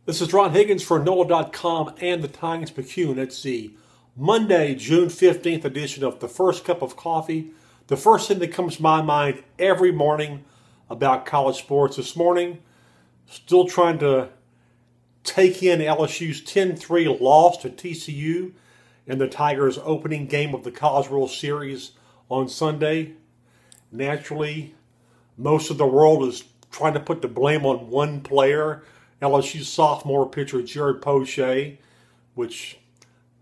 This is Ron Higgins for NOLA.com and the Tigers&apos. It's the Monday, June 15th edition of the First Cup of Coffee. The first thing that comes to my mind every morning about college sports. This morning, still trying to take in LSU's 10-3 loss to TCU in the Tigers' opening game of the College World Series on Sunday. Naturally, most of the world is trying to put the blame on one player, LSU sophomore pitcher Jared Poche, which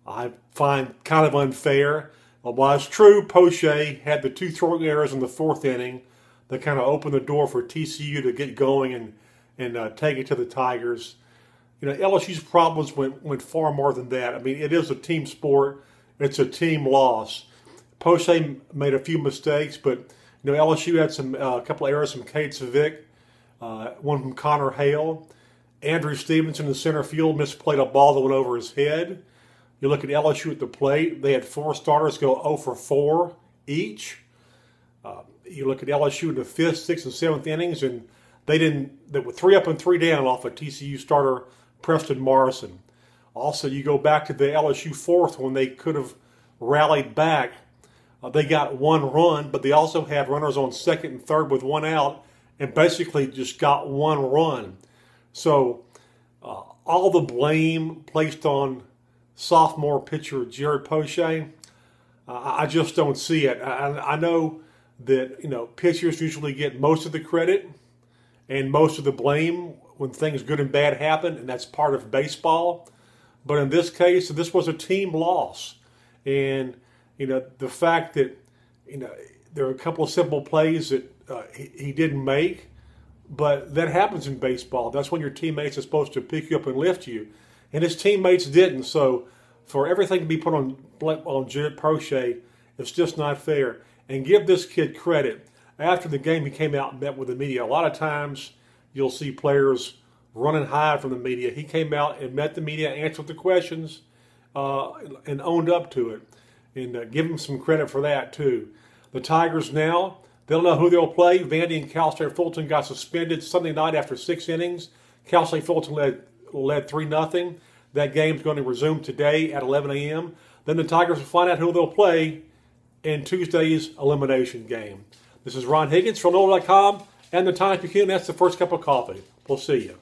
I find kind of unfair. While it's true, Poche had the two throwing errors in the fourth inning that kind of opened the door for TCU to get going and take it to the Tigers. You know, LSU's problems went far more than that. I mean, it is a team sport. It's a team loss. Poche made a few mistakes, but you know, LSU had a couple of errors from Kate Savick, one from Connor Hale. Andrew Stevenson in center field misplayed a ball that went over his head. You look at LSU at the plate, they had four starters go 0 for 4 each. You look at LSU in the 5th, 6th, and 7th innings, and they were 3 up and 3 down off of TCU starter Preston Morrison. Also, you go back to the LSU 4th when they could have rallied back. They got one run, but they also had runners on 2nd and 3rd with 1 out and basically just got 1 run. So all the blame placed on sophomore pitcher Jared Poche, I just don't see it. I know that, you know, pitchers usually get most of the credit and most of the blame when things good and bad happen, and that's part of baseball. But in this case, this was a team loss. And, you know, the fact that, you know, there are a couple of simple plays that he didn't make, but that happens in baseball. That's when your teammates are supposed to pick you up and lift you. And his teammates didn't. So for everything to be put on Jared Poche, it's just not fair. And give this kid credit. After the game, he came out and met with the media. A lot of times you'll see players running high from the media. He came out and met the media, answered the questions, and owned up to it. And give him some credit for that, too. The Tigers now, they'll know who they'll play. Vandy and Cal State Fulton got suspended Sunday night after 6 innings. Cal State Fulton led 3-0. That game's going to resume today at 11 a.m. Then the Tigers will find out who they'll play in Tuesday's elimination game. This is Ron Higgins from NOLA.com and the Tigers&apos. That's the First Cup of Coffee. We'll see you.